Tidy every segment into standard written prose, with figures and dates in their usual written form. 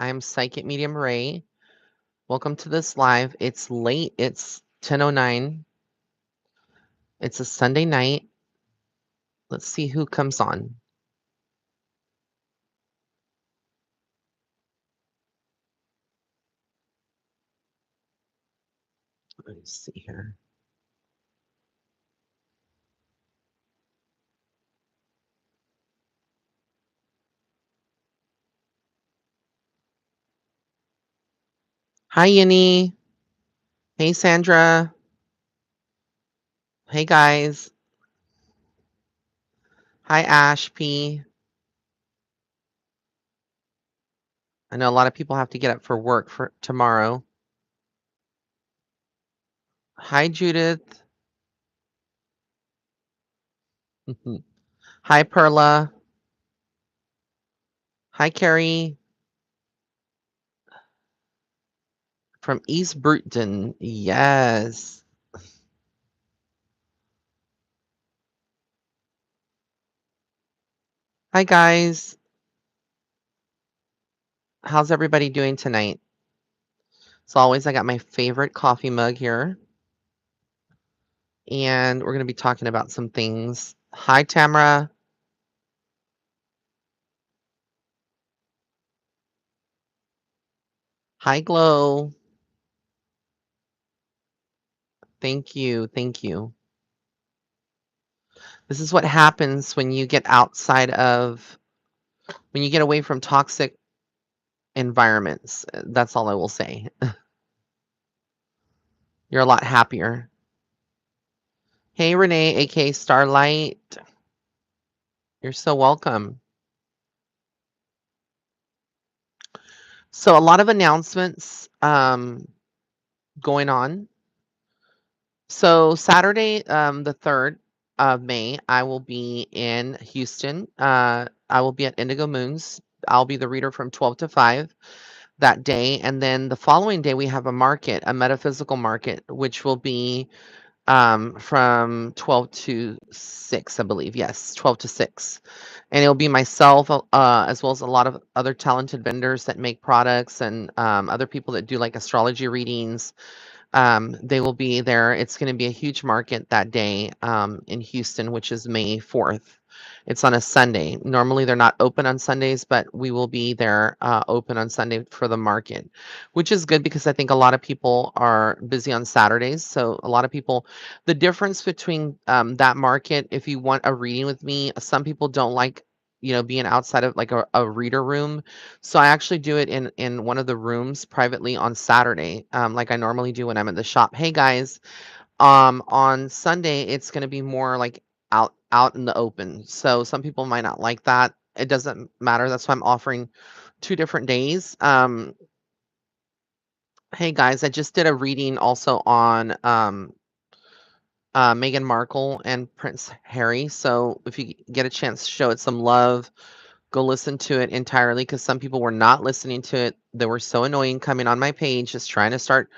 I'm Psychic Medium Ray. Welcome to this live. It's late. It's 10:09. It's a Sunday night. Let's see who comes on. Let me see here. Hi, Yini. Hey, Sandra. Hey, guys. Hi, Ash P. I know a lot of people have to get up for work for tomorrow. Hi, Judith. Hi, Perla. Hi, Carrie from East Bruton. Yes. Hi, guys. How's everybody doing tonight? As always, I got my favorite coffee mug here. And we're going to be talking about some things. Hi, Tamara. Hi, Glow. Thank you. Thank you. This is what happens when you get when you get away from toxic environments. That's all I will say. You're a lot happier. Hey, Renee, aka Starlight. You're so welcome. So, a lot of announcements going on. So Saturday, the 3rd of May, I will be in Houston. I will be at Indigo Moons. I'll be the reader from 12 to 5 that day. And then the following day, we have a market, a metaphysical market, which will be from 12 to 6, I believe. Yes, 12 to 6. And it'll be myself, as well as a lot of other talented vendors that make products and other people that do like astrology readings. They will be there. It's going to be a huge market that day in Houston, which is May 4th. It's on a Sunday. Normally, they're not open on Sundays, but we will be there open on Sunday for the market, which is good because I think a lot of people are busy on Saturdays. So, a lot of people, the difference between that market, if you want a reading with me, some people don't like, being outside of like a reader room. So I actually do it in one of the rooms privately on Saturday, like I normally do when I'm at the shop. Hey guys, on Sunday it's going to be more like out in the open. So some people might not like that. It doesn't matter. That's why I'm offering 2 different days. Hey guys, I just did a reading also on Meghan Markle and Prince Harry. So if you get a chance to show it some love, go listen to it entirely because some people were not listening to it. They were so annoying coming on my page, just trying to start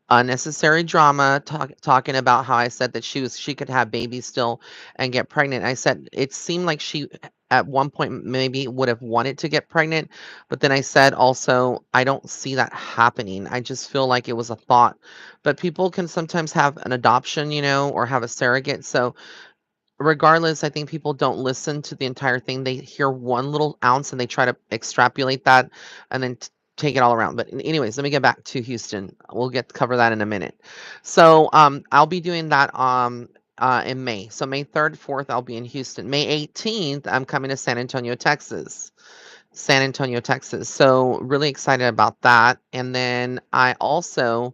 unnecessary drama, talking about how I said that she could have babies still and get pregnant. I said it seemed like she at one point maybe would have wanted to get pregnant, but then I said also I don't see that happening. I just feel like it was a thought. But people can sometimes have an adoption, or have a surrogate. So regardless, I think people don't listen to the entire thing. They hear one little ounce and they try to extrapolate that and then take it all around. But anyways, let me get back to Houston. We'll cover that in a minute. So I'll be doing that in May. So May 3rd, 4th, I'll be in Houston. May 18th, I'm coming to San Antonio, Texas. San Antonio, Texas. So really excited about that. And then I also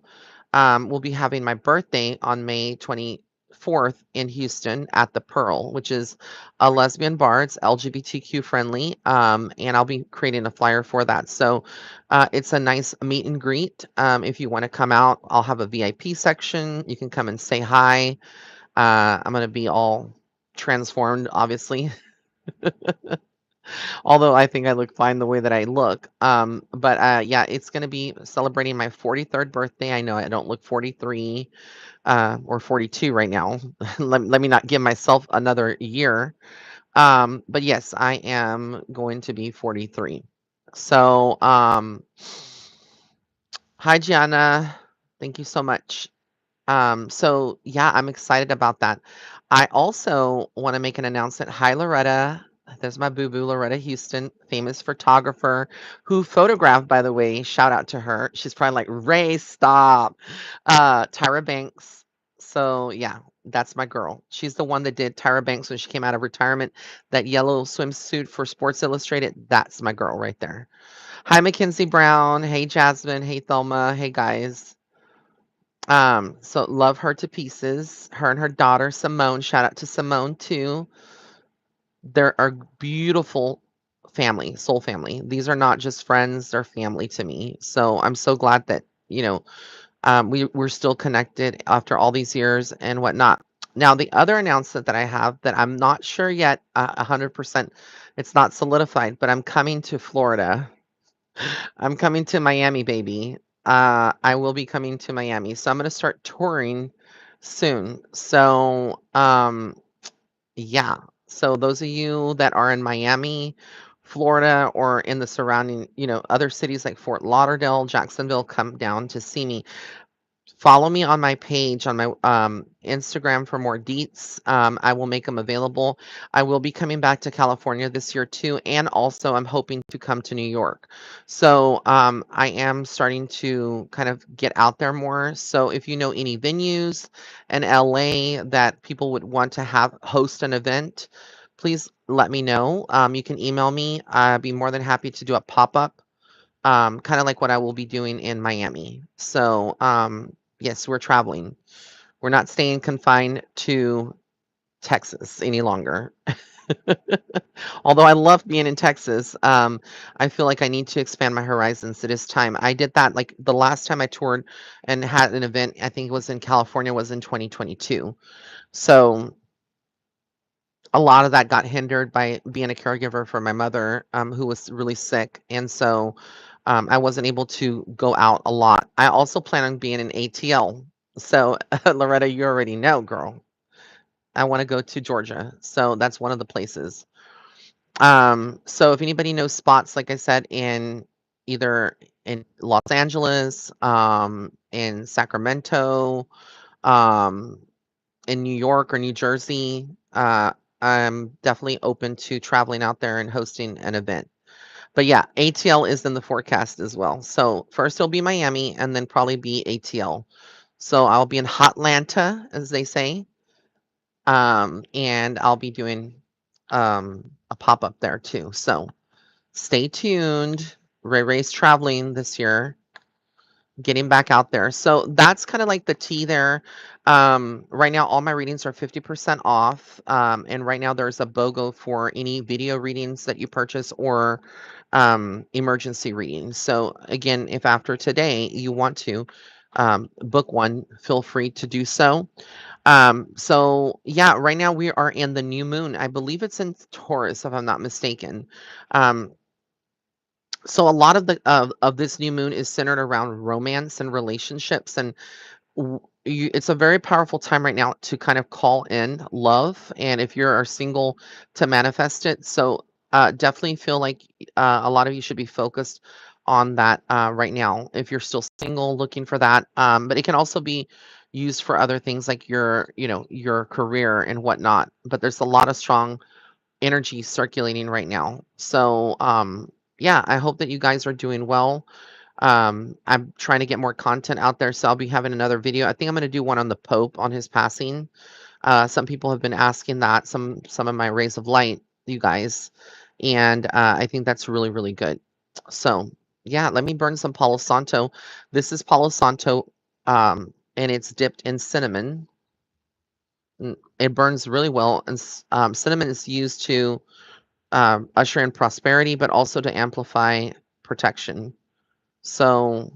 will be having my birthday on May 24th in Houston at the Pearl, which is a lesbian bar. It's LGBTQ friendly. And I'll be creating a flyer for that. So it's a nice meet and greet. If you want to come out, I'll have a VIP section. You can come and say hi. I'm going to be all transformed, obviously. Although I think I look fine the way that I look. But yeah, it's going to be celebrating my 43rd birthday. I know I don't look 43 or 42 right now. Let me not give myself another year. But yes, I am going to be 43. So, hi, Gianna. Thank you so much. So yeah, I'm excited about that. I also want to make an announcement. Hi, Loretta. There's my boo boo, Loretta Houston, famous photographer who photographed, by the way. Shout out to her. She's probably like, Ray, stop. Tyra Banks. So yeah, that's my girl. She's the one that did Tyra Banks when she came out of retirement. That yellow swimsuit for Sports Illustrated. That's my girl right there. Hi, Mackenzie Brown. Hey, Jasmine. Hey, Thelma. Hey, guys. So love her to pieces. Her and her daughter Simone. Shout out to Simone too. They're a beautiful family, soul family. These are not just friends, they're family to me. So I'm so glad that, we're still connected after all these years and whatnot. Now, the other announcement that I have that I'm not sure yet, 100%, it's not solidified, but I'm coming to Florida. I'm coming to Miami, baby. I will be coming to Miami. So I'm going to start touring soon. So, yeah. So those of you that are in Miami, Florida, or in the surrounding, other cities like Fort Lauderdale, Jacksonville, come down to see me. Follow me on my page on my Instagram for more deets. I will make them available. I will be coming back to California this year too, and also I'm hoping to come to New York. So I am starting to kind of get out there more. So if you know any venues in LA that people would want to have host an event, please let me know. You can email me. I'd be more than happy to do a pop-up, kind of like what I will be doing in Miami. So, yes, we're traveling. We're not staying confined to Texas any longer. Although I love being in Texas, I feel like I need to expand my horizons. It is time. I did that like the last time I toured and had an event, I think it was in California, was in 2022. So a lot of that got hindered by being a caregiver for my mother, who was really sick. And so I wasn't able to go out a lot. I also plan on being an ATL. So, Loretta, you already know, girl. I want to go to Georgia. So that's one of the places. So if anybody knows spots, like I said, in either in Los Angeles, in Sacramento, um, in New York or New Jersey, I'm definitely open to traveling out there and hosting an event. But yeah, ATL is in the forecast as well. So first it'll be Miami and then probably be ATL. So I'll be in Hotlanta, as they say, and I'll be doing a pop up there too. So stay tuned. Ray Ray's traveling this year, getting back out there. So that's kind of like the tea there. Right now, all my readings are 50% off. And right now, there's a BOGO for any video readings that you purchase or emergency readings. So, again, if after today you want to book one, feel free to do so. So, yeah, right now we are in the new moon. I believe it's in Taurus, if I'm not mistaken. Um, so a lot of the of this new moon is centered around romance and relationships, and it's a very powerful time right now to kind of call in love, and if you're single, to manifest it. So definitely feel like a lot of you should be focused on that right now if you're still single, looking for that. But it can also be used for other things like your career and whatnot. But there's a lot of strong energy circulating right now. So, yeah, I hope that you guys are doing well. I'm trying to get more content out there, so I'll be having another video. I think I'm going to do one on the Pope on his passing. Some people have been asking that, some of my rays of light, you guys, and I think that's really, really good. So, yeah, let me burn some Palo Santo. This is Palo Santo, and it's dipped in cinnamon. It burns really well, and cinnamon is used to usher in prosperity, but also to amplify protection. So,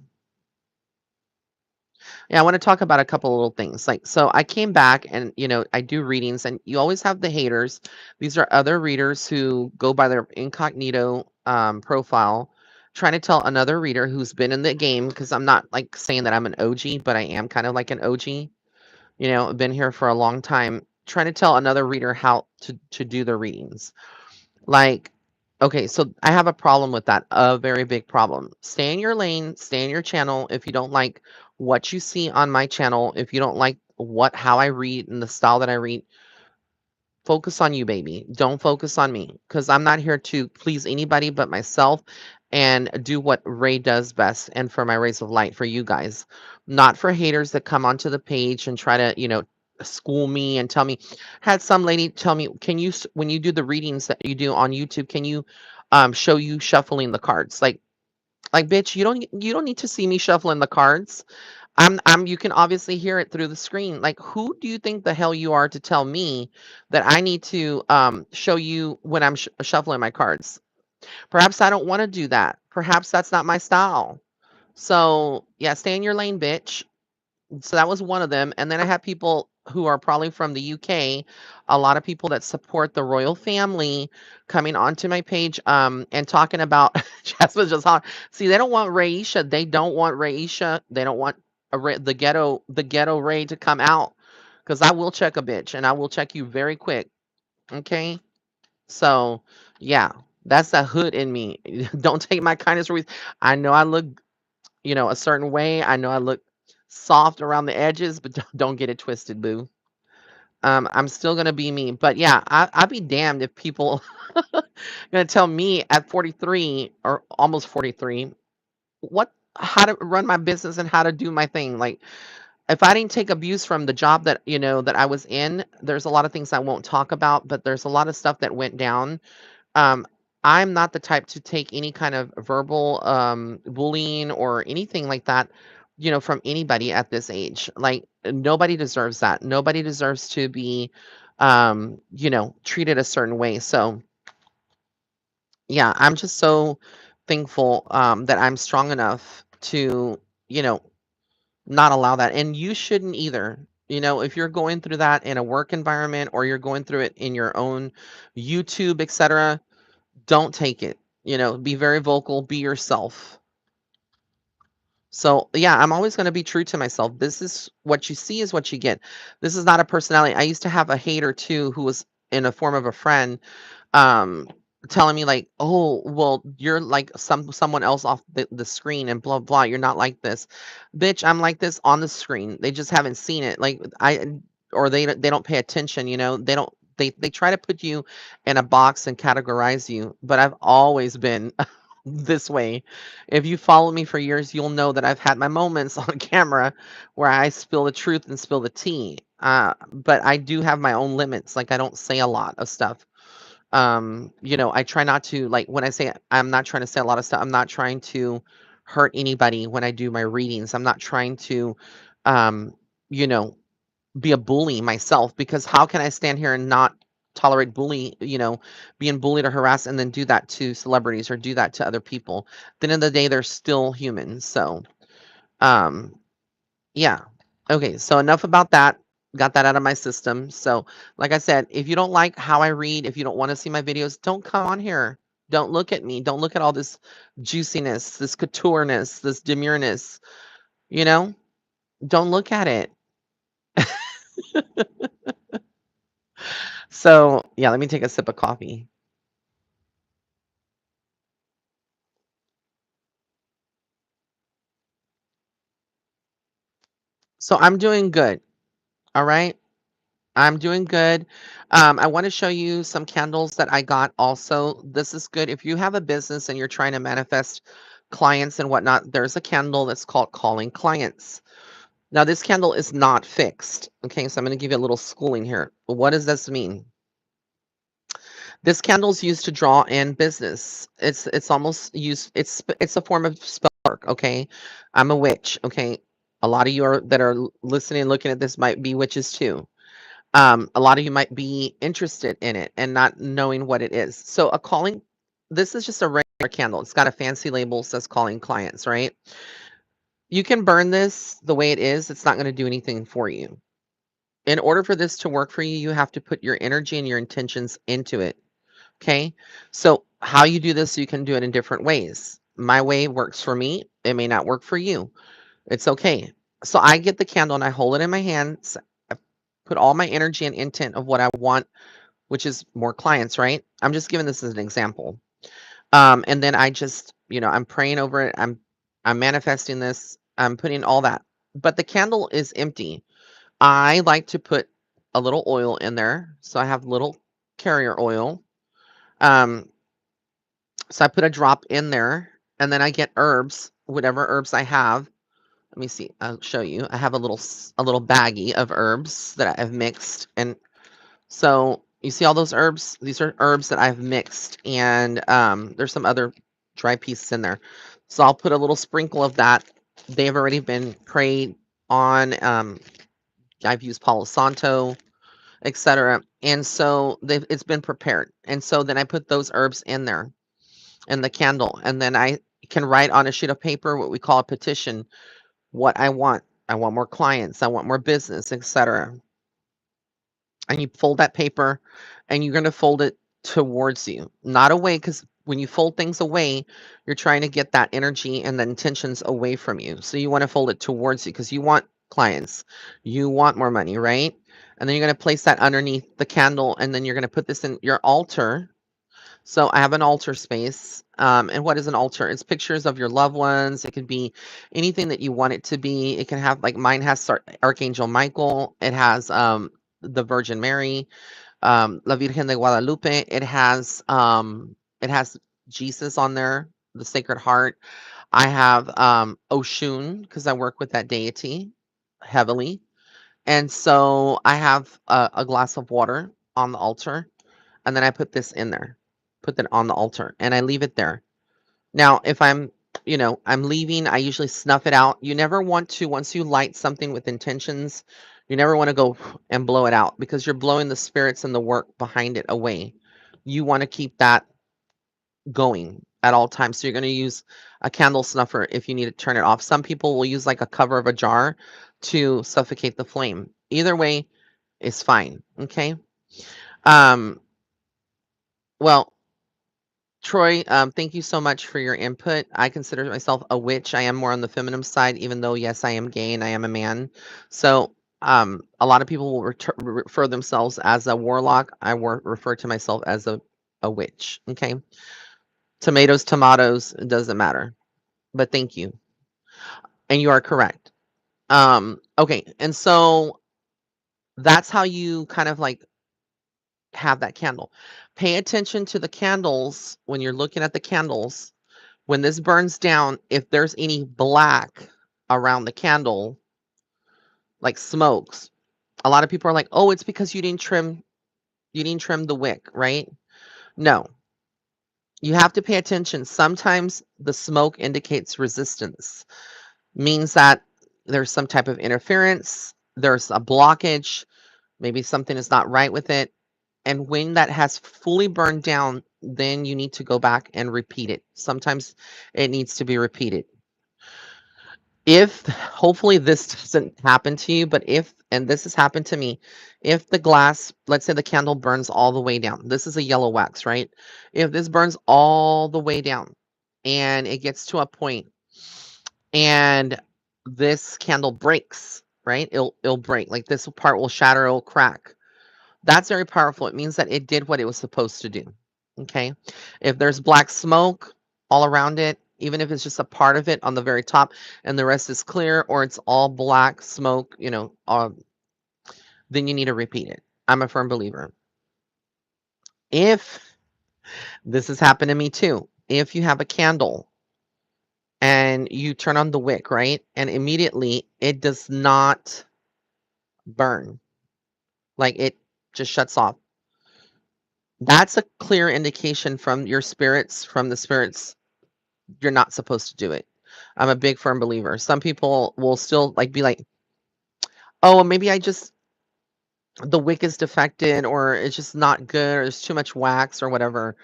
yeah, I want to talk about a couple little things. Like, so I came back and, I do readings, and you always have the haters. These are other readers who go by their incognito profile, trying to tell another reader who's been in the game, because I'm not like saying that I'm an OG, but I am kind of like an OG, I've been here for a long time, trying to tell another reader how to do the readings. Like, Okay, so I have a problem with that, a very big problem. Stay in your lane, stay in your channel. If you don't like what you see on my channel, if you don't like how I read and the style that I read, focus on you, baby. Don't focus on me because I'm not here to please anybody but myself and do what Ray does best and for my rays of light for you guys. Not for haters that come onto the page and try to, school me and tell me. Had some lady tell me, "Can you when you do the readings that you do on YouTube, can you show you shuffling the cards?" Like bitch, you don't need to see me shuffling the cards. I'm you can obviously hear it through the screen. Like, who do you think the hell you are to tell me that I need to show you when I'm shuffling my cards? Perhaps I don't want to do that. Perhaps that's not my style. So, yeah, stay in your lane, bitch. So that was one of them, and then I have people who are probably from the UK, a lot of people that support the royal family coming onto my page, and talking about Jasmine just hot. See, they don't want Raisha. They don't want Raisha. They don't want the ghetto Ray to come out because I will check a bitch and I will check you very quick. Okay, so yeah, that's the hood in me. Don't take my kindness for weakness. I know I look a certain way. I know I look soft around the edges, but don't get it twisted, boo. I'm still gonna be me, but yeah, I'd be damned if people gonna tell me at 43 or almost 43 how to run my business and how to do my thing. Like, if I didn't take abuse from the job that I was in, there's a lot of things I won't talk about, but there's a lot of stuff that went down. um, I'm not the type to take any kind of verbal bullying or anything like that, from anybody at this age. Like, nobody deserves that. Nobody deserves to be, treated a certain way. So, yeah, I'm just so thankful that I'm strong enough to, you know, not allow that. And you shouldn't either. If you're going through that in a work environment or you're going through it in your own YouTube, etc., don't take it. Be very vocal, be yourself. So, yeah, I'm always going to be true to myself. This is what you see is what you get. This is not a personality. I used to have a hater too who was in a form of a friend, um telling me like, "Oh, well, you're like someone else off the screen and blah blah. You're not like this." Bitch, I'm like this on the screen. They just haven't seen it. Like, or they don't pay attention, they try to put you in a box and categorize you, but I've always been this way. If you follow me for years, you'll know that I've had my moments on camera where I spill the truth and spill the tea. But I do have my own limits. Like, I don't say a lot of stuff. I try not to, like, when I say I'm not trying to say a lot of stuff, I'm not trying to hurt anybody when I do my readings. I'm not trying to, um, you know, be a bully myself, because how can I stand here and not tolerate being bullied or harassed and then do that to celebrities or do that to other people? At the end of the day, they're still humans. So, um, yeah. Okay, so enough about that. Got that out of my system. So, like I said, if you don't like how I read, if you don't want to see my videos, don't come on here. Don't look at me. Don't look at all this juiciness, this coutureness, this demureness, you know? Don't look at it. So, yeah, let me take a sip of coffee. So, I'm doing good. All right. I'm doing good. I want to show you some candles that I got also. This is good. If you have a business and you're trying to manifest clients and whatnot, there's a candle that's called Calling Clients. Now, this candle is not fixed. Okay, so I'm going to give you a little schooling here. What does this mean? This candle is used to draw in business. It's almost used. It's a form of spell work. Okay, I'm a witch. Okay, a lot of you that are listening and looking at this might be witches too. A lot of you might be interested in it and not knowing what it is. So this is just a regular candle. It's got a fancy label, says calling clients, right? You can burn this the way it is. It's not going to do anything for you. In order for this to work for you, you have to put your energy and your intentions into it. Okay. So how you do this, you can do it in different ways. My way works for me. It may not work for you. It's okay. So I get the candle and I hold it in my hands. I put all my energy and intent of what I want, which is more clients, right? I'm just giving this as an example. And then I just, I'm praying over it. I'm manifesting this. I'm putting all that. But the candle is empty. I like to put a little oil in there. So I have little carrier oil. Um, so I put a drop in there, and then I get herbs, whatever herbs I have. Let me see. I'll show you. I have a little baggie of herbs that I've mixed, and so you see all those herbs? These are herbs that I've mixed, and there's some other dry pieces in there. So I'll put a little sprinkle of that. They've already been prayed on. I've used Palo Santo, etc. And so it's been prepared. And so then I put those herbs in there in the candle, and then I can write on a sheet of paper what we call a petition, what I want. I want more clients. I want more business, etc. And you fold that paper, and you're going to fold it towards you, not away, because when you fold things away, you're trying to get that energy and the intentions away from you. So you want to fold it towards you because you want clients, you want more money, right? And then you're going to place that underneath the candle, and then you're going to put this in your altar. So I have an altar space. And what is an altar? It's pictures of your loved ones. It could be anything that you want it to be. It can have, like, mine has Archangel Michael. It has the Virgin Mary, La Virgen de Guadalupe. It has Jesus on there, the Sacred Heart. I have Oshun, because I work with that deity heavily. And so I have a glass of water on the altar, and then I put this in there, put that on the altar, and I leave it there. Now, if I'm leaving, I usually snuff it out. You never want to, once you light something with intentions, you never want to go and blow it out, because you're blowing the spirits and the work behind it away. You want to keep that going at all times. So you're going to use a candle snuffer if you need to turn it off. Some people will use like a cover of a jar to suffocate the flame. Either way is fine. Okay. Um, well, Troy, thank you so much for your input. I consider myself a witch. I am more on the feminine side, even though, yes, I am gay and I am a man. So, a lot of people will refer themselves as a warlock. I refer to myself as a witch. Okay. Tomatoes, tomatoes, it doesn't matter. But thank you. And you are correct. Okay. And so that's how you kind of like have that candle. Pay attention to the candles when you're looking at the candles. When this burns down, if there's any black around the candle, like smokes, a lot of people are like, "Oh, it's because you didn't trim the wick, right?" No. You have to pay attention. Sometimes the smoke indicates resistance, means that there's some type of interference, there's a blockage, maybe something is not right with it. And when that has fully burned down, then you need to go back and repeat it. Sometimes it needs to be repeated. If hopefully this doesn't happen to you, but if, and this has happened to me, if the glass, let's say the candle burns all the way down, this is a yellow wax, right? If this burns all the way down and it gets to a point and this candle breaks, right? It'll break. Like this part will shatter, it'll crack. That's very powerful. It means that it did what it was supposed to do. Okay. If there's black smoke all around it, even if it's just a part of it on the very top and the rest is clear, or it's all black smoke, then you need to repeat it. I'm a firm believer. If this has happened to me too, if you have a candle and you turn on the wick, right? And immediately it does not burn, like it just shuts off. That's a clear indication from your spirits, from the spirits, you're not supposed to do it. I'm a big firm believer. Some people will still like be like, "Oh, well, maybe the wick is defected, or it's just not good, or there's too much wax or whatever."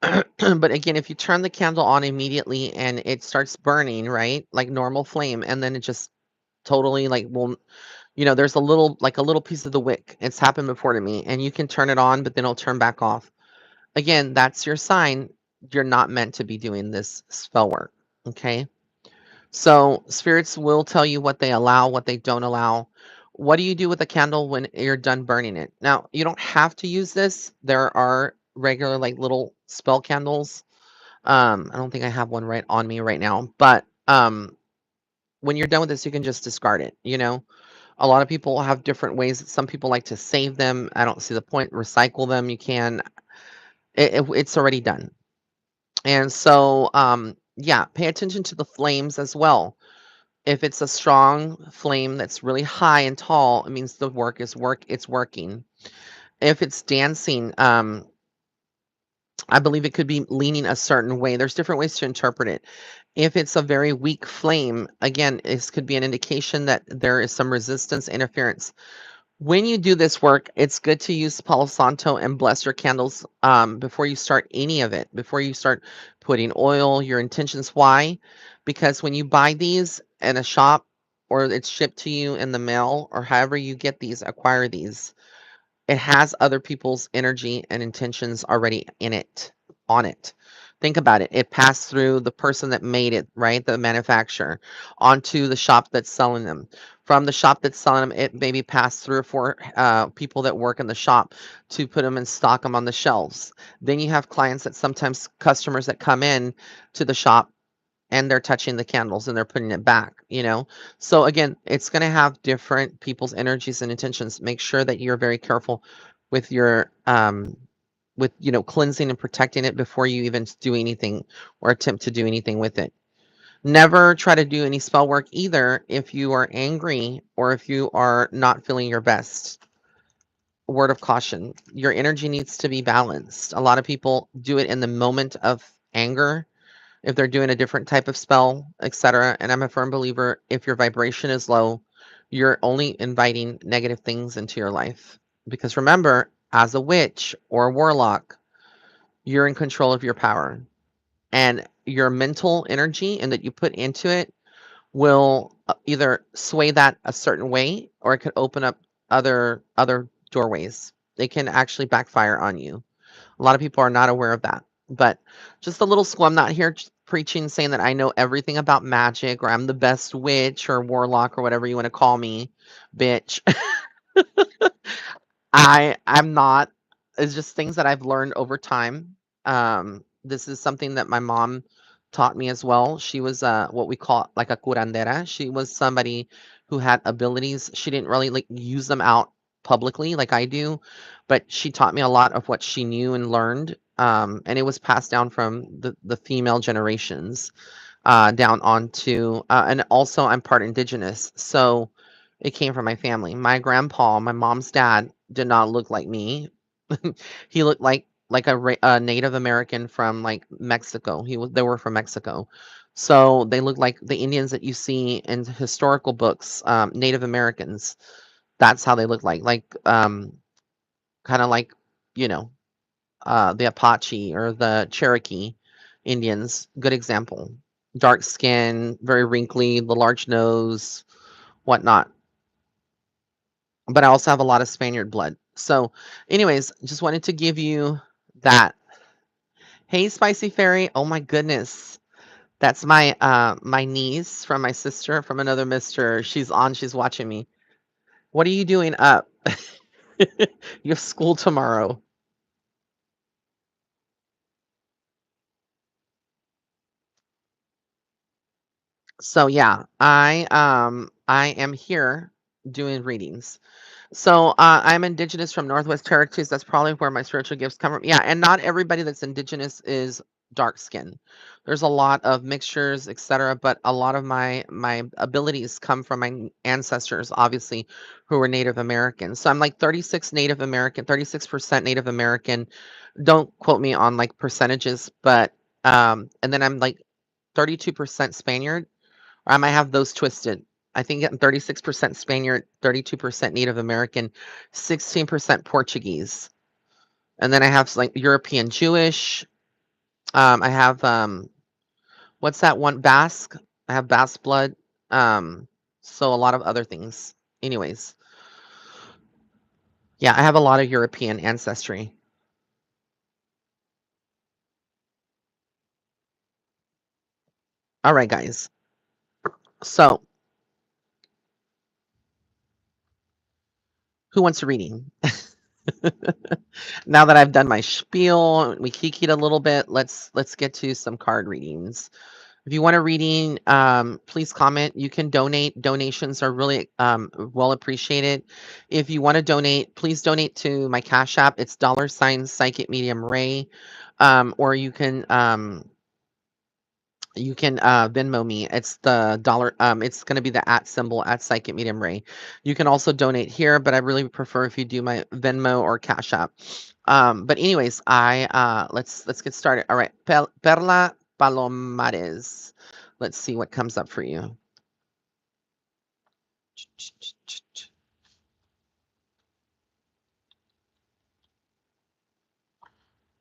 But again, if you turn the candle on immediately and it starts burning, right? Like normal flame, and then it just totally like there's a little piece of the wick. It's happened before to me, and you can turn it on, but then it'll turn back off. Again, that's your sign you're not meant to be doing this spell work. Okay. So spirits will tell you what they allow, what they don't allow. What do you do with a candle when you're done burning it? Now, you don't have to use this. There are regular, like little spell candles. I don't think I have one right on me right now, but when you're done with this, you can just discard it. A lot of people have different ways. Some people like to save them. I don't see the point. Recycle them. You can. It's already done. And so, yeah, pay attention to the flames as well. If it's a strong flame that's really high and tall, it means the it's working. If it's dancing, I believe it could be leaning a certain way. There's different ways to interpret it. If it's a very weak flame, again, this could be an indication that there is some resistance interference. When you do this work, it's good to use Palo Santo and bless your candles before you start any of it, before you start putting oil, your intentions. Why? Because when you buy these in a shop or it's shipped to you in the mail or however you get these, acquire these, it has other people's energy and intentions already in it, on it. Think about it. It passed through the person that made it, right? The manufacturer, onto the shop that's selling them. From the shop that's selling them, it maybe passed 3 or 4 people that work in the shop to put them and stock them on the shelves. Then you have clients that sometimes customers that come in to the shop and they're touching the candles and they're putting it back. So again, it's going to have different people's energies and intentions. Make sure that you're very careful with your with cleansing and protecting it before you even do anything or attempt to do anything with it. Never try to do any spell work either if you are angry or if you are not feeling your best. Word of caution, your energy needs to be balanced. A lot of people do it in the moment of anger if they're doing a different type of spell, etc. And I'm a firm believer, if your vibration is low, you're only inviting negative things into your life. Because remember, as a witch or a warlock, you're in control of your power. And your mental energy and that you put into it will either sway that a certain way or it could open up other doorways. They can actually backfire on you. A lot of people are not aware of that. But just a little school. I'm not here preaching saying that I know everything about magic or I'm the best witch or warlock or whatever you want to call me, bitch. I'm not. It's just things that I've learned over time. This is something that my mom taught me as well. She was what we call like a curandera. She was somebody who had abilities. She didn't really like use them out publicly like I do, but she taught me a lot of what she knew and learned. And it was passed down from the female generations down onto, and also I'm part indigenous, so it came from my family. My grandpa, my mom's dad, did not look like me. He looked like a Native American from like Mexico. They were from Mexico, so they looked like the Indians that you see in historical books. Native Americans. That's how they look like kind of like you know the Apache or the Cherokee Indians. Good example. Dark skin, very wrinkly, the large nose, whatnot. But I also have a lot of Spaniard blood. So, anyways, just wanted to give you that. Hey, Spicy Fairy. Oh my goodness. That's my niece from my sister from another mister. She's on, she's watching me. What are you doing up? You have school tomorrow. So yeah, I am here doing readings. So I'm indigenous from Northwest Territories. That's probably where my spiritual gifts come from. Yeah, and not everybody that's indigenous is dark skin. There's a lot of mixtures, etc. But a lot of my abilities come from my ancestors, obviously, who were Native American. So I'm like 36 Native American, 36% Native American. Don't quote me on like percentages, but and then I'm like 32% Spaniard. I might have those twisted. I think I'm 36% Spaniard, 32% Native American, 16% Portuguese. And then I have like European Jewish. I have what's that one? Basque. I have Basque blood. So a lot of other things. Anyways, yeah, I have a lot of European ancestry. All right, guys. So who wants a reading? Now that I've done my spiel, we kikied a little bit. Let's get to some card readings. If you want a reading, please comment. You can donate. Donations are really well appreciated. If you want to donate, please donate to my Cash App. It's $ PsychicMediumRay, or you can Venmo me. It's the dollar. It's going to be the at symbol at Psychic Medium Ray. You can also donate here, but I really prefer if you do my Venmo or Cash App. But anyways, I let's get started. All right, Perla Palomares. Let's see what comes up for you.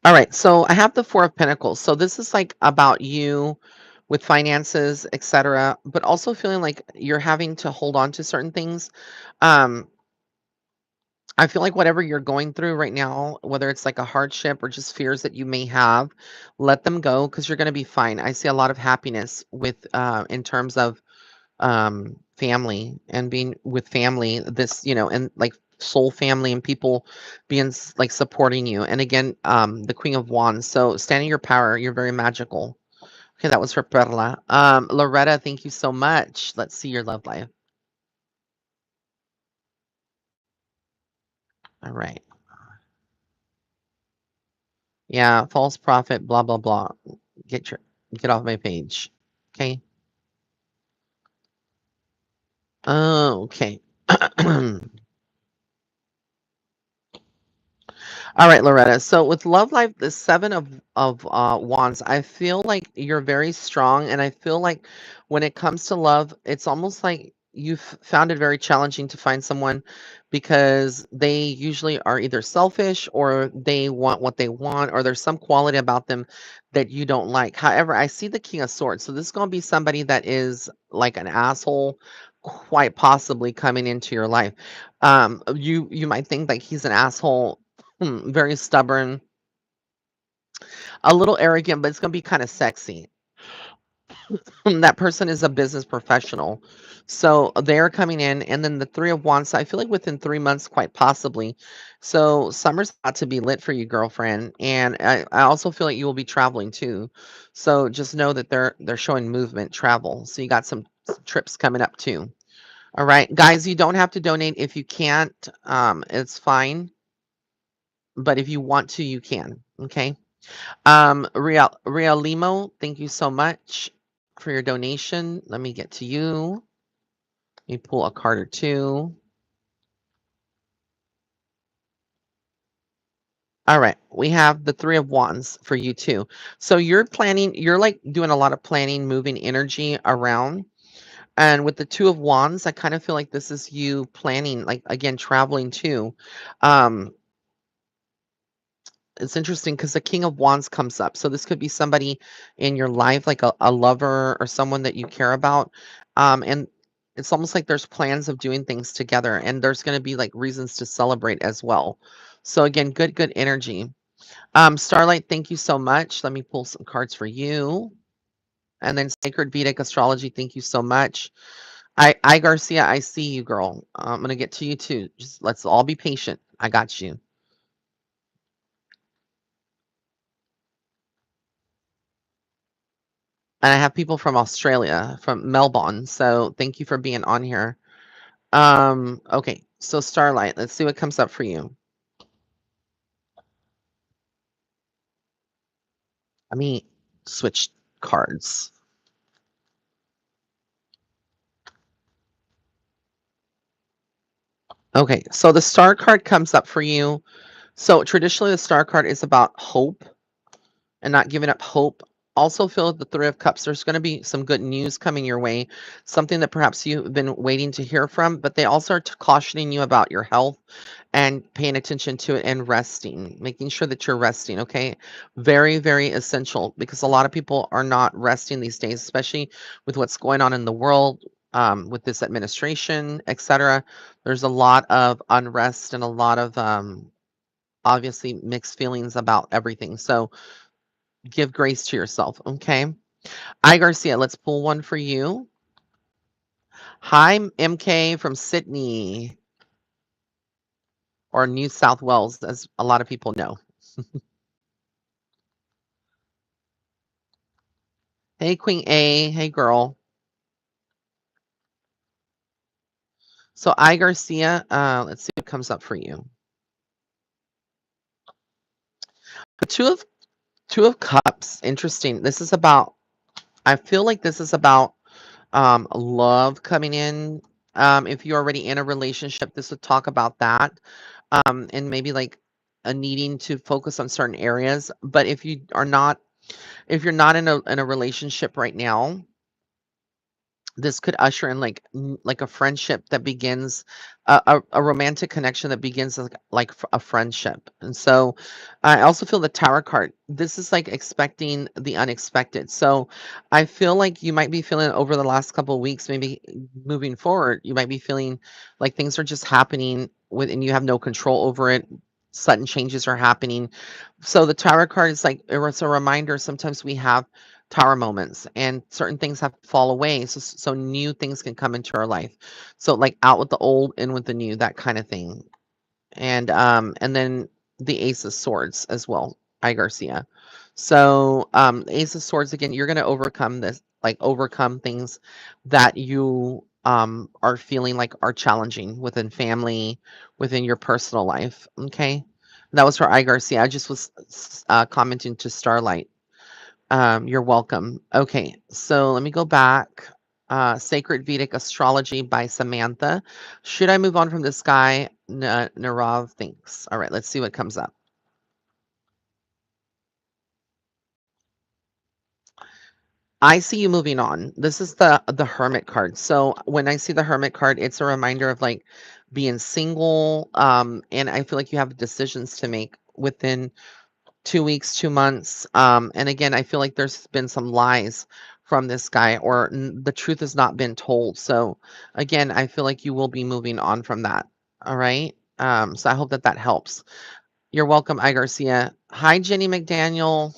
All right, so I have the Four of Pentacles. So this is like about you with finances, etc., but also feeling like you're having to hold on to certain things. Um, I feel like whatever you're going through right now, whether it's like a hardship or just fears that you may have, let them go because you're going to be fine. I see a lot of happiness with in terms of family and being with family, this, and like soul family and people being like supporting you. And again, the Queen of Wands. So stand in your power. You're very magical. Okay, that was for Perla. Loretta, thank you so much. Let's see your love life. All right. Yeah, false prophet, blah blah blah. Get your get off my page. Okay. Oh, okay. All right, Loretta. So with love life, the seven of wands, I feel like you're very strong, and I feel like when it comes to love, it's almost like you've found it very challenging to find someone because they usually are either selfish or they want what they want, or there's some quality about them that you don't like. However, I see the King of Swords, so this is going to be somebody that is like an asshole, quite possibly coming into your life. You might think like he's an asshole. Very stubborn, a little arrogant, but it's gonna be kind of sexy. That person is a business professional. So they're coming in, and then the Three of Wands, I feel like within 3 months, quite possibly. So summer's about to be lit for you, girlfriend. And I also feel like you will be traveling too. So just know that they're showing movement, travel. So you got some trips coming up too. All right, guys, you don't have to donate if you can't. It's fine. But if you want to, you can. Okay. Real Limo, thank you so much for your donation. Let me get to you. Let me pull a card or two. All right, we have the Three of Wands for you too. So you're planning, you're like doing a lot of planning, moving energy around. And with the Two of Wands, I kind of feel like this is you planning, like again, traveling too. Um, It's interesting because the King of Wands comes up. So this could be somebody in your life, like a lover or someone that you care about. And it's almost like there's plans of doing things together, and there's going to be like reasons to celebrate as well. So again, good energy. Starlight, thank you so much. Let me pull some cards for you. And then Sacred Vedic Astrology, thank you so much. I Garcia, I see you, girl. I'm gonna get to you too. Just let's all be patient. I got you. And I have people from Australia, from Melbourne. So thank you for being on here. Okay. So Starlight, let's see what comes up for you. Let me switch cards. Okay. So the star card comes up for you. So traditionally the star card is about hope and not giving up hope. Also, feel the Three of Cups. There's going to be some good news coming your way, something that perhaps you've been waiting to hear from, but they also are cautioning you about your health and paying attention to it and resting, making sure that you're resting. Okay. Very essential because a lot of people are not resting these days, especially with what's going on in the world. With this administration, etc., there's a lot of unrest and a lot of obviously mixed feelings about everything. So give grace to yourself. Okay. I Garcia, let's pull one for you. Hi, MK from Sydney. or New South Wales, as a lot of people know. Hey, Queen A. Hey, girl. So, I Garcia, let's see what comes up for you. Two of Cups. Interesting. This is about. I feel like this is about love coming in. If you're already in a relationship, this would talk about that. And maybe like a needing to focus on certain areas. But if you're not in a relationship right now, this could usher in like a friendship that begins a romantic connection that begins as a friendship. And so I also feel the Tower card, this is like expecting the unexpected. So I feel like you might be feeling over the last couple of weeks, maybe moving forward, you might be feeling like things are just happening with and you have no control over it. Sudden changes are happening. So the Tower card is like it's a reminder. Sometimes we have tower moments and certain things have to fall away so new things can come into our life. So like out with the old, in with the new, that kind of thing. And then the Ace of Swords as well, I Garcia. So Ace of Swords, again, you're going to overcome this, like overcome things that you are feeling like are challenging within family, within your personal life. Okay, that was for I Garcia. I just was commenting to Starlight. You're welcome. Okay, so let me go back. Sacred Vedic Astrology by Samantha. Should I move on from this guy? Narav thinks. All right, let's see what comes up. I see you moving on. This is the Hermit card. So when I see the Hermit card, it's a reminder of like being single. And I feel like you have decisions to make within 2 weeks, 2 months. And again, I feel like there's been some lies from this guy or the truth has not been told. So again, I feel like you will be moving on from that. All right. So I hope that that helps. You're welcome, I Garcia. Hi, Jenny McDaniel.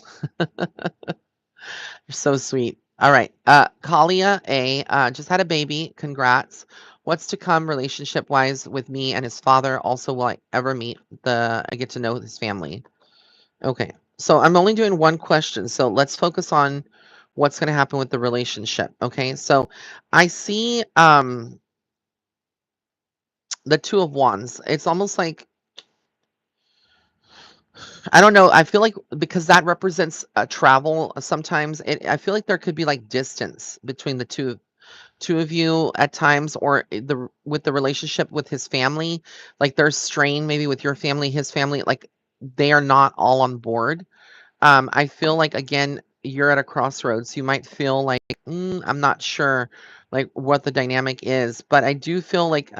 You're so sweet. All right. Kalia A just had a baby. Congrats. What's to come relationship wise with me and his father? Also, will I ever meet I get to know his family? Okay. So I'm only doing one question. So let's focus on what's going to happen with the relationship. Okay. So I see the Two of Wands. It's almost like I don't know. I feel like because that represents travel sometimes I feel like there could be like distance between the two of you at times or the with the relationship with his family, like there's strain maybe with your family, his family, like they are not all on board. I feel like again, you're at a crossroads. You might feel like, I'm not sure like what the dynamic is, but I do feel like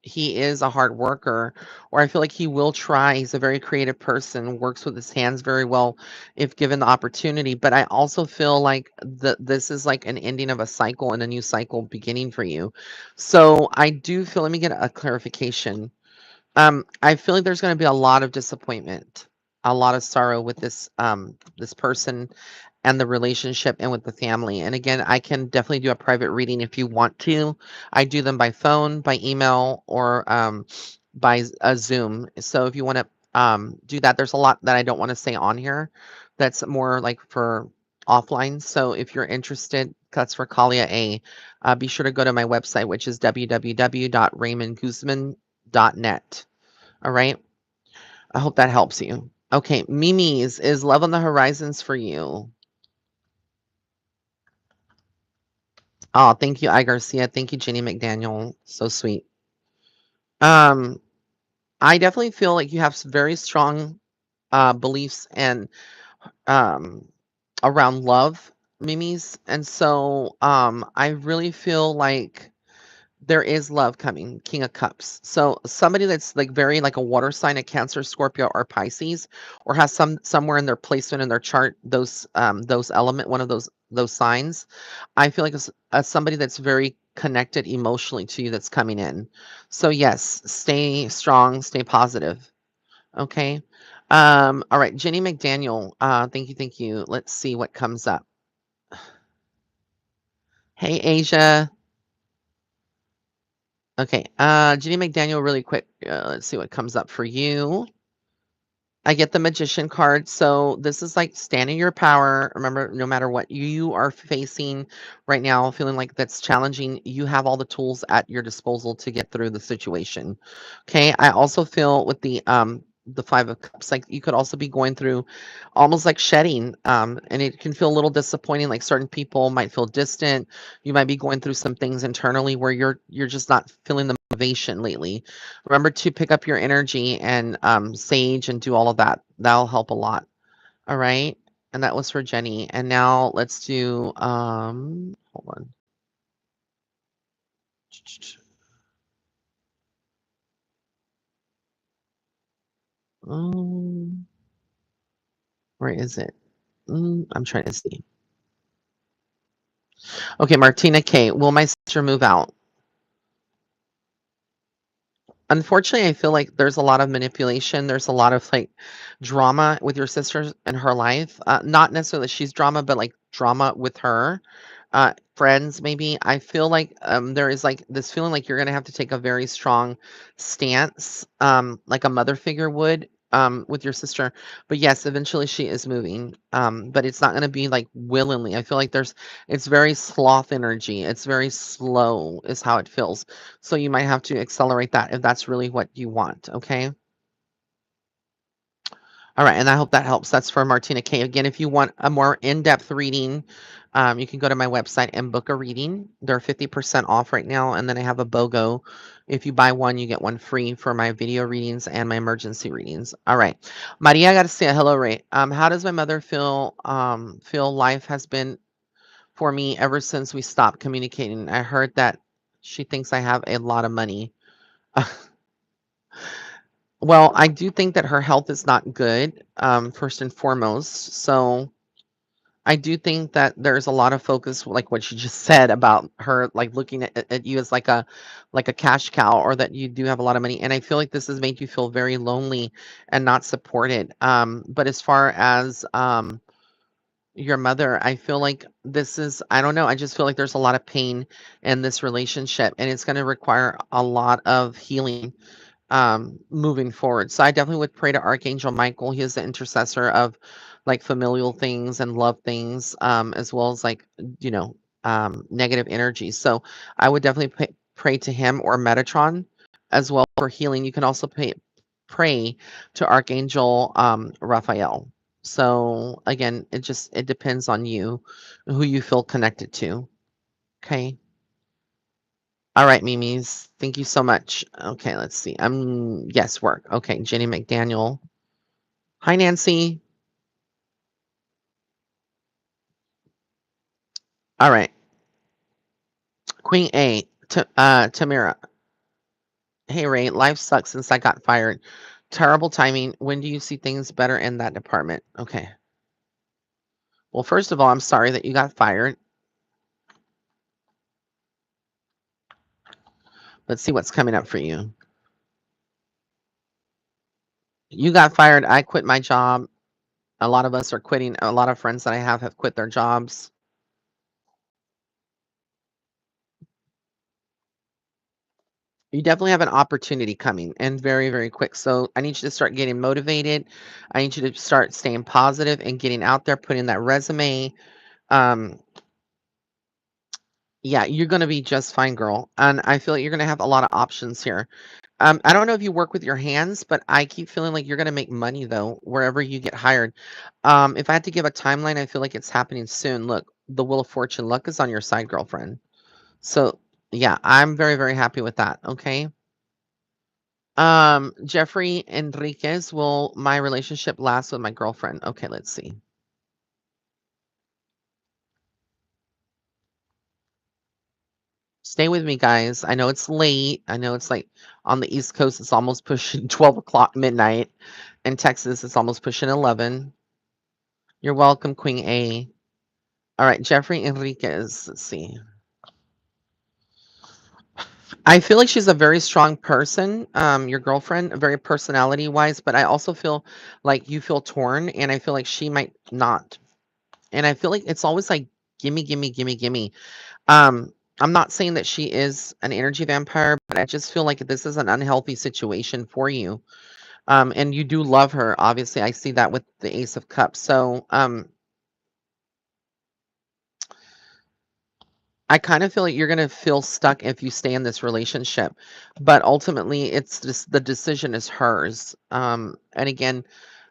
he is a hard worker, or I feel like he will try. He's a very creative person, works with his hands very well if given the opportunity. But I also feel like this is like an ending of a cycle and a new cycle beginning for you. So I do feel, let me get a clarification. I feel like there's gonna be a lot of disappointment, a lot of sorrow with this person and the relationship and with the family. And again, I can definitely do a private reading if you want to. I do them by phone, by email, or by a Zoom. So if you want to do that, there's a lot that I don't want to say on here. That's more like for offline. So if you're interested, that's for Kalia A. Be sure to go to my website, which is www.raymondguzman.net. All right. I hope that helps you. Okay. Mimi's, is love on the horizons for you? Oh, thank you, I Garcia. Thank you, Jenny McDaniel. So sweet. Um, I definitely feel like you have some very strong beliefs and um around love, Mimi's. And so I really feel like there is love coming, King of Cups. So somebody that's like very like a water sign, a Cancer, Scorpio, or Pisces, or has somewhere in their placement in their chart those element, one of those signs. I feel like it's somebody that's very connected emotionally to you that's coming in. So yes, stay strong, stay positive. Okay. All right, Jenny McDaniel. Thank you, thank you. Let's see what comes up. Hey, Asia. Okay, Jenny McDaniel, really quick. Let's see what comes up for you. I get the magician card. So this is like stand in your power. Remember, no matter what you are facing right now, feeling like that's challenging, you have all the tools at your disposal to get through the situation. Okay. I also feel with the 5 of Cups, like you could also be going through almost like shedding. And it can feel a little disappointing. Like certain people might feel distant. You might be going through some things internally where you're just not feeling the motivation lately. Remember to pick up your energy and sage and do all of that. That'll help a lot. All right. And that was for Jenny. And now let's do hold on. Um, where is it? I'm trying to see. Okay, Martina K. Will my sister move out? Unfortunately, I feel like there's a lot of manipulation. There's a lot of like drama with your sister in her life. Not necessarily that she's drama, but like drama with her. Friends, maybe. I feel like there is like this feeling like you're gonna have to take a very strong stance, like a mother figure would, with your sister. But yes, eventually she is moving. But it's not gonna be like willingly. I feel like it's very sloth energy. It's very slow, is how it feels. So you might have to accelerate that if that's really what you want, okay? All right, and I hope that helps. That's for Martina K. Again, if you want a more in-depth reading, you can go to my website and book a reading. They're 50% off right now, and then I have a BOGO. If you buy one, you get one free for my video readings and my emergency readings. All right, Maria Garcia, hello, Ray. How does my mother feel life has been for me ever since we stopped communicating? I heard that she thinks I have a lot of money. Well, I do think that her health is not good, first and foremost. So I do think that there's a lot of focus, like what you just said about her, like looking at you as like a cash cow, or that you do have a lot of money. And I feel like this has made you feel very lonely and not supported. But as far as your mother, I feel like this is, I don't know, I just feel like there's a lot of pain in this relationship, and it's going to require a lot of healing moving forward. So I definitely would pray to Archangel Michael. He is the intercessor of like familial things and love things, as well as like, you know, negative energy. So I would definitely pray to him or Metatron as well for healing. You can also pray to Archangel Raphael. So again, it depends on you, who you feel connected to. Okay. All right, Mimi's. Thank you so much. Okay, let's see. Yes, work. Okay, Jenny McDaniel. Hi, Nancy. All right, Queen A. Tamira. Hey, Ray. Life sucks since I got fired. Terrible timing. When do you see things better in that department? Okay. Well, first of all, I'm sorry that you got fired. Let's see what's coming up for you. You got fired. I quit my job. A lot of us are quitting. A lot of friends that I have quit their jobs. You definitely have an opportunity coming, and very, very quick. So I need you to start getting motivated. I need you to start staying positive and getting out there, putting that resume. Um, yeah, you're going to be just fine, girl. And I feel like you're going to have a lot of options here. I don't know if you work with your hands, but I keep feeling like you're going to make money though, wherever you get hired. If I had to give a timeline, I feel like it's happening soon. Look, the Wheel of Fortune, luck is on your side, girlfriend. So yeah, I'm very, very happy with that. Okay. Jeffrey Enriquez, will my relationship last with my girlfriend? Okay, let's see. Stay with me, guys. I know it's late. I know it's like on the East Coast, it's almost pushing 12 o'clock midnight. In Texas, it's almost pushing 11. You're welcome, Queen A. All right, Jeffrey Enriquez. Let's see. I feel like she's a very strong person, your girlfriend, very personality wise, but I also feel like you feel torn, and I feel like she might not. And I feel like it's always like, gimme, gimme, gimme, gimme. I'm not saying that she is an energy vampire, but I just feel like this is an unhealthy situation for you. And you do love her. Obviously, I see that with the Ace of Cups. So, I kind of feel like you're going to feel stuck if you stay in this relationship, but ultimately it's just the decision is hers. And again,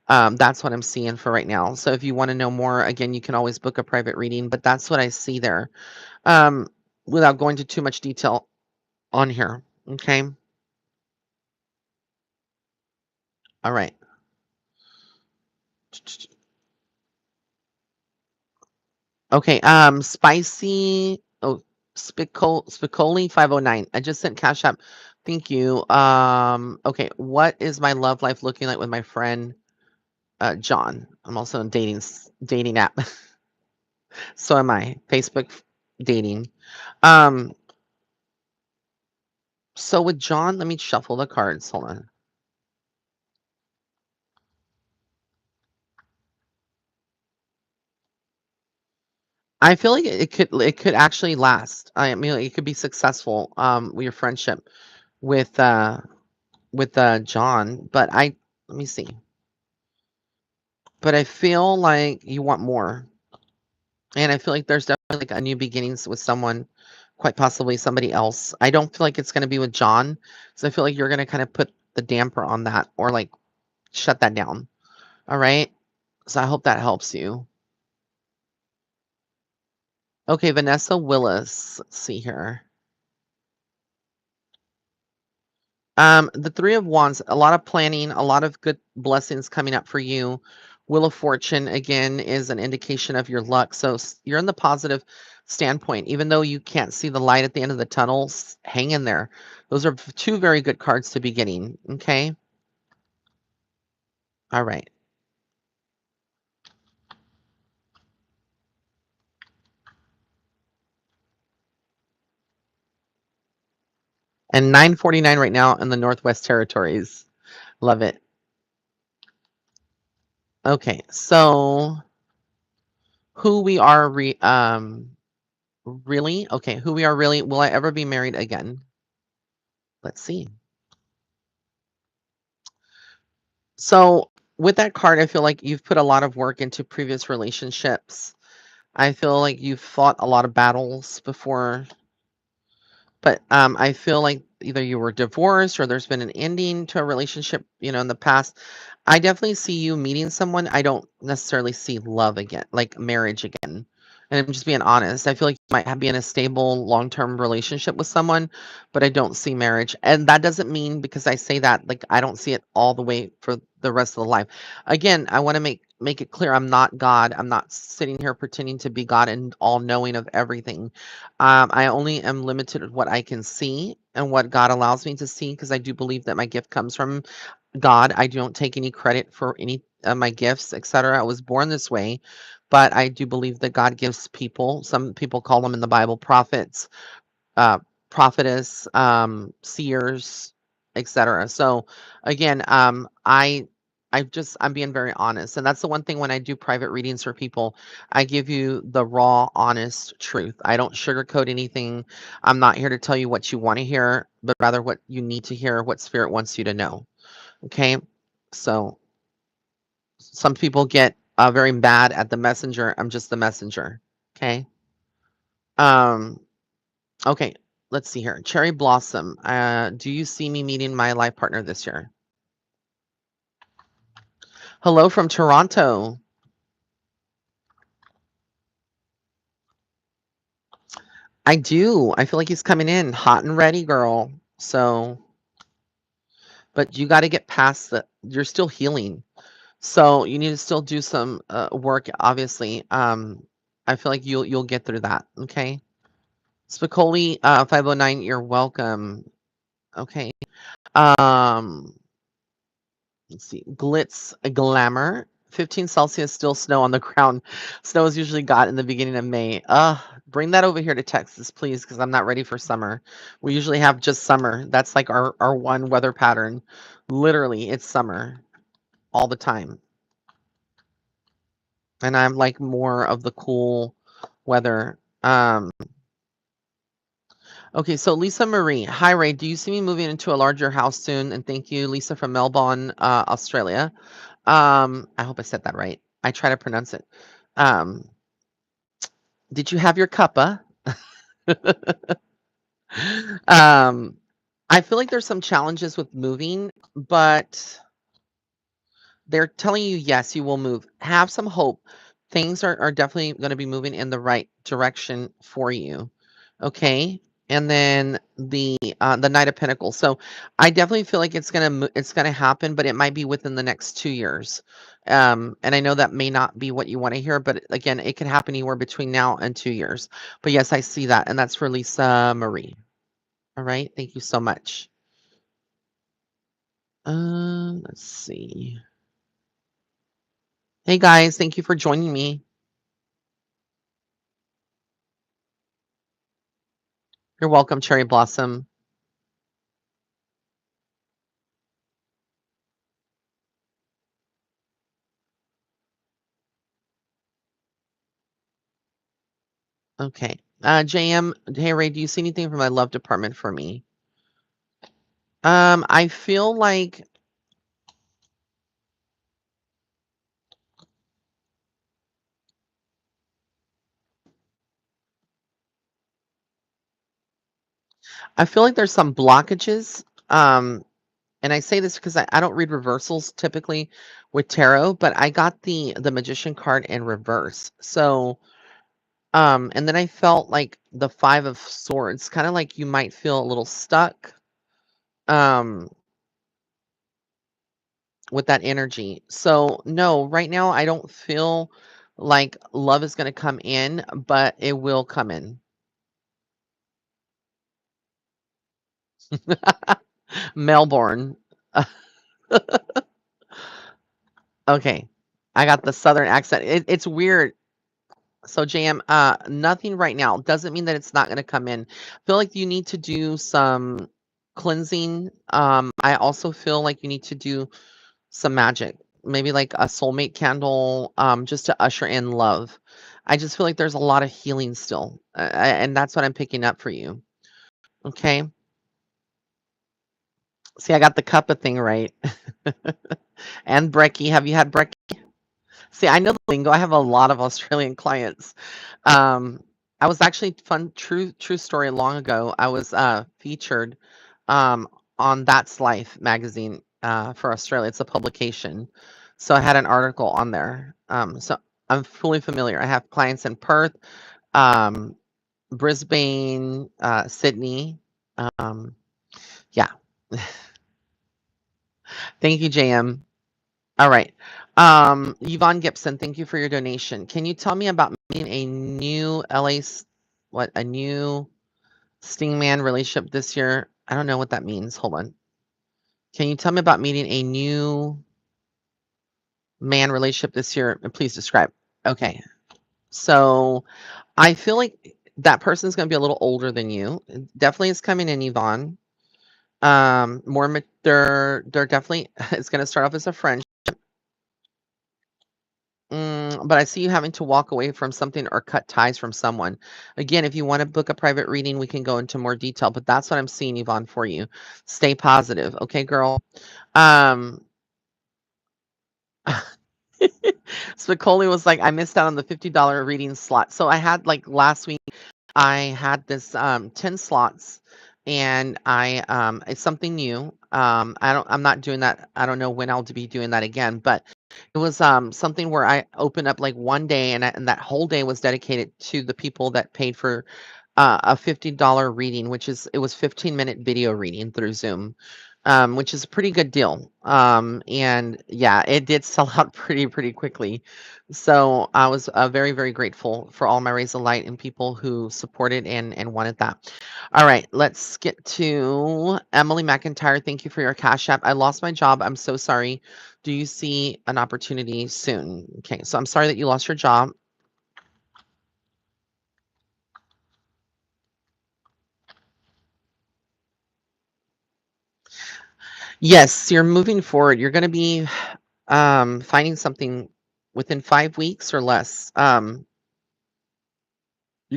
that's what I'm seeing for right now. So if you want to know more, again, you can always book a private reading, but that's what I see there. Um, without going to too much detail on here. Okay. All right. Okay. Spicy. Oh, Spicoli 509. I just sent Cash App. Thank you. Okay. What is my love life looking like with my friend John? I'm also on dating app. So am I. Facebook dating. Um, so with John, let me shuffle the cards. Hold on. I feel like it could actually last. I mean, it could be successful. With your friendship with John, but let me see. But I feel like you want more, and I feel like there's definitely like a new beginnings with someone, quite possibly somebody else. I don't feel like it's going to be with John, so I feel like you're going to kind of put the damper on that or like shut that down. All right. So I hope that helps you. Okay, Vanessa Willis. Let's see here. The Three of Wands, a lot of planning, a lot of good blessings coming up for you. Wheel of Fortune, again, is an indication of your luck. So you're in the positive standpoint. Even though you can't see the light at the end of the tunnel, hang in there. Those are two very good cards to be getting. Okay. All right. And 949 right now in the Northwest Territories. Love it. Okay. So who we are really? Okay, who we are really? Will I ever be married again? Let's see. So with that card, I feel like you've put a lot of work into previous relationships. I feel like you've fought a lot of battles before, but I feel like either you were divorced or there's been an ending to a relationship, in the past. I definitely see you meeting someone. I don't necessarily see love again, like marriage again. And I'm just being honest. I feel like you might be in a stable long-term relationship with someone, but I don't see marriage. And that doesn't mean because I say that, like I don't see it all the way for the rest of the life. Again, I want to make it clear I'm not God. I'm not sitting here pretending to be God and all knowing of everything. I only am limited with what I can see and what God allows me to see because I do believe that my gift comes from God. I don't take any credit for any of my gifts, etc. I was born this way, but I do believe that God gives people, some people call them in the Bible prophets, uh, prophetess, seers, etc. So again, I'm being very honest, and that's the one thing when I do private readings for people, I give you the raw, honest truth. I don't sugarcoat anything. I'm not here to tell you what you want to hear, but rather what you need to hear, what spirit wants you to know. Okay, so some people get very mad at the messenger. I'm just the messenger. Okay. Um, Okay, let's see here. Cherry Blossom. Do you see me meeting my life partner this year? Hello from Toronto. I do. I feel like he's coming in hot and ready, girl. So, but you got to get past you're still healing. So you need to still do some work, obviously. I feel like you'll get through that. Okay. Spicoli 509, you're welcome. Okay. Um, let's see. Glitz Glamour. 15 Celsius, still snow on the ground. Snow is usually got in the beginning of May. Bring that over here to Texas, please, because I'm not ready for summer. We usually have just summer. That's like our one weather pattern. Literally, it's summer all the time. And I'm like more of the cool weather. Okay, so Lisa Marie. Hi, Ray. Do you see me moving into a larger house soon? And thank you, Lisa from Melbourne, Australia. I hope I said that right. I try to pronounce it. Um, did you have your cuppa? um, I feel like there's some challenges with moving, but they're telling you, yes, you will move. Have some hope. Things are definitely going to be moving in the right direction for you. Okay. And then the Knight of Pentacles. So I definitely feel like it's gonna happen, but it might be within the next 2 years. And I know that may not be what you want to hear, but again, it could happen anywhere between now and 2 years. But yes, I see that, and that's for Lisa Marie. All right. Thank you so much. Let's see. Hey guys, thank you for joining me. You're welcome, Cherry Blossom. Okay. JM, hey Ray, do you see anything from my love department for me? I feel like there's some blockages. And I say this because I don't read reversals typically with tarot, but I got the Magician card in reverse. So, and then I felt like the Five of Swords, kind of like you might feel a little stuck. Um, with that energy. So, no, right now I don't feel like love is going to come in, but it will come in. Melbourne. Okay. I got the southern accent. It's weird. So, Jam, nothing right now. Doesn't mean that it's not going to come in. Feel like you need to do some cleansing. I also feel like you need to do some magic, maybe like a soulmate candle, just to usher in love. I just feel like there's a lot of healing still, and that's what I'm picking up for you. Okay. See, I got the cuppa thing right. And brekkie. Have you had brekkie? See, I know the lingo. I have a lot of Australian clients. Um, I was actually true story long ago. I was featured um, on That's Life magazine for Australia. It's a publication. So I had an article on there. So I'm fully familiar. I have clients in Perth, um, Brisbane, Sydney. Um, yeah. Thank you, JM. All right. Yvonne Gibson, thank you for your donation. Can you tell me about meeting a new a new Stingman relationship this year? I don't know what that means. Hold on. Can you tell me about meeting a new man relationship this year? And please describe. Okay. So I feel like that person's going to be a little older than you. It definitely is coming in, Yvonne. They're definitely, it's going to start off as a friend. But I see you having to walk away from something or cut ties from someone. Again, if you want to book a private reading, we can go into more detail, but that's what I'm seeing, Yvonne, for you. Stay positive. Okay, girl. Um, Spicoli was like, I missed out on the $50 reading slot. So I had like last week, I had this 10 slots and it's something new. I'm not doing that. I don't know when I'll be doing that again, but it was something where I opened up like one day and that whole day was dedicated to the people that paid for a $50 reading, it was 15-minute video reading through Zoom. Which is a pretty good deal. And yeah, it did sell out pretty quickly. So I was very, very grateful for all my Rays of Light and people who supported and wanted that. All right, let's get to Emily McIntyre. Thank you for your Cash App. I lost my job. I'm so sorry. Do you see an opportunity soon? Okay, so I'm sorry that you lost your job. Yes, you're moving forward. You're going to be finding something within 5 weeks or less. You're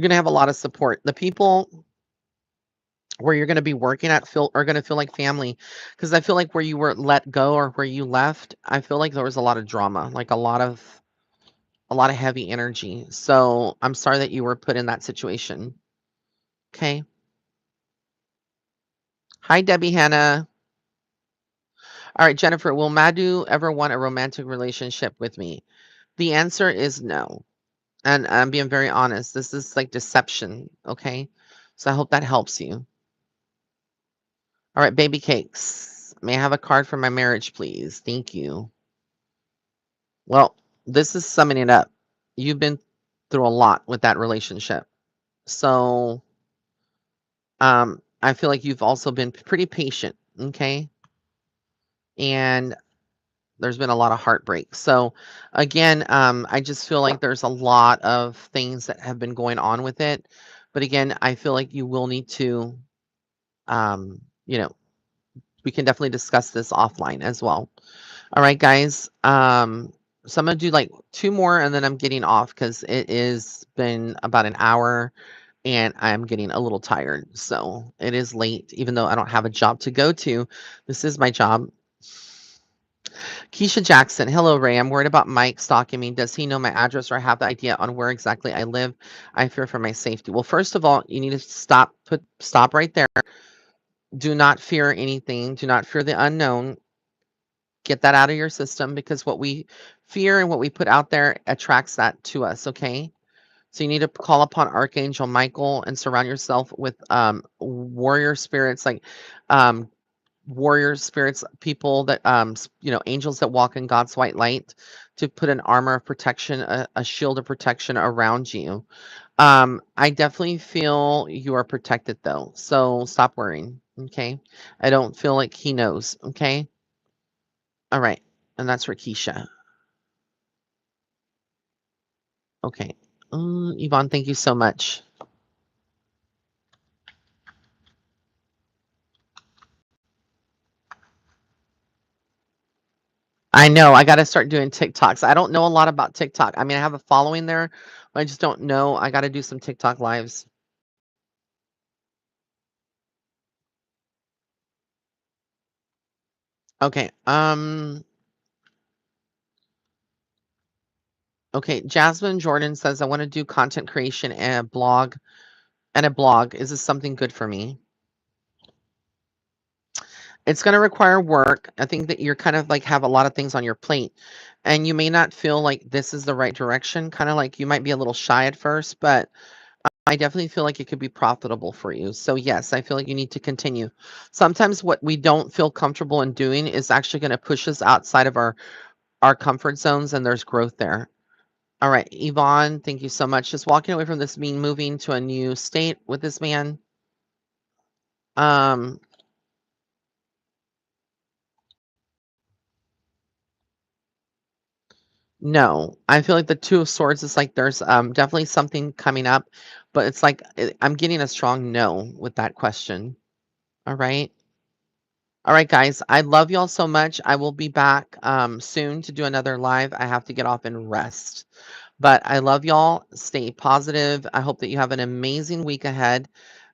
going to have a lot of support. The people where you're gonna be working at feel are gonna feel like family. Because I feel like where you were let go or where you left, I feel like there was a lot of drama, like a lot of heavy energy. So I'm sorry that you were put in that situation. Okay. Hi, Debbie Hanna. All right, Jennifer, will Madhu ever want a romantic relationship with me? The answer is no. And I'm being very honest. This is like deception. Okay. So I hope that helps you. All right, baby cakes. May I have a card for my marriage, please? Thank you. Well, this is summing it up. You've been through a lot with that relationship. So I feel like you've also been pretty patient. Okay. And there's been a lot of heartbreak. So again, I just feel like there's a lot of things that have been going on with it. But again, I feel like you will need to, um, you know, we can definitely discuss this offline as well. All right, guys. So I'm gonna do like two more and then I'm getting off because it is been about an hour and I'm getting a little tired. So it is late, even though I don't have a job to go to. This is my job. Keisha Jackson, hello Ray. I'm worried about Mike stalking me. Does he know my address or have the idea on where exactly I live? I fear for my safety. Well, first of all, you need to stop right there. Do not fear anything. Do not fear the unknown. Get that out of your system because what we fear and what we put out there attracts that to us, okay? So you need to call upon Archangel Michael and surround yourself with warrior spirits like um warrior spirits, people that angels that walk in God's white light to put an armor of protection, a shield of protection around you. I definitely feel you are protected though. So stop worrying, okay? I don't feel like he knows, okay? All right. And that's for Keisha. Okay. Yvonne, thank you so much. I know I got to start doing TikToks. I don't know a lot about TikTok. I mean, I have a following there, but I just don't know. I got to do some TikTok lives. Okay. Okay. Jasmine Jordan says I want to do content creation and a blog Is this something good for me? It's going to require work. I think that you're kind of like have a lot of things on your plate and you may not feel like this is the right direction. Kind of like you might be a little shy at first, but I definitely feel like it could be profitable for you. So yes, I feel like you need to continue. Sometimes what we don't feel comfortable in doing is actually going to push us outside of our comfort zones and there's growth there. All right, Yvonne, thank you so much. Just walking away from this mean moving to a new state with this man. Um no. I feel like the 2 of swords is like there's definitely something coming up, but it's like I'm getting a strong no with that question. All right. All right, guys. I love y'all so much. I will be back soon to do another live. I have to get off and rest. But I love y'all. Stay positive. I hope that you have an amazing week ahead.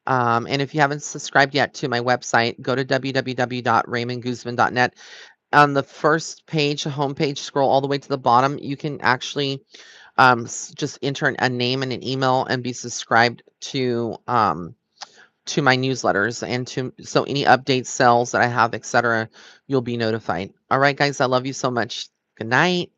And if you haven't subscribed yet to my website, go to www.raymondguzman.net. On the first page, the homepage, scroll all the way to the bottom. You can actually just enter a name and an email and be subscribed to my newsletters and to so any updates, sales that I have, etc., you'll be notified. All right, guys, I love you so much. Good night.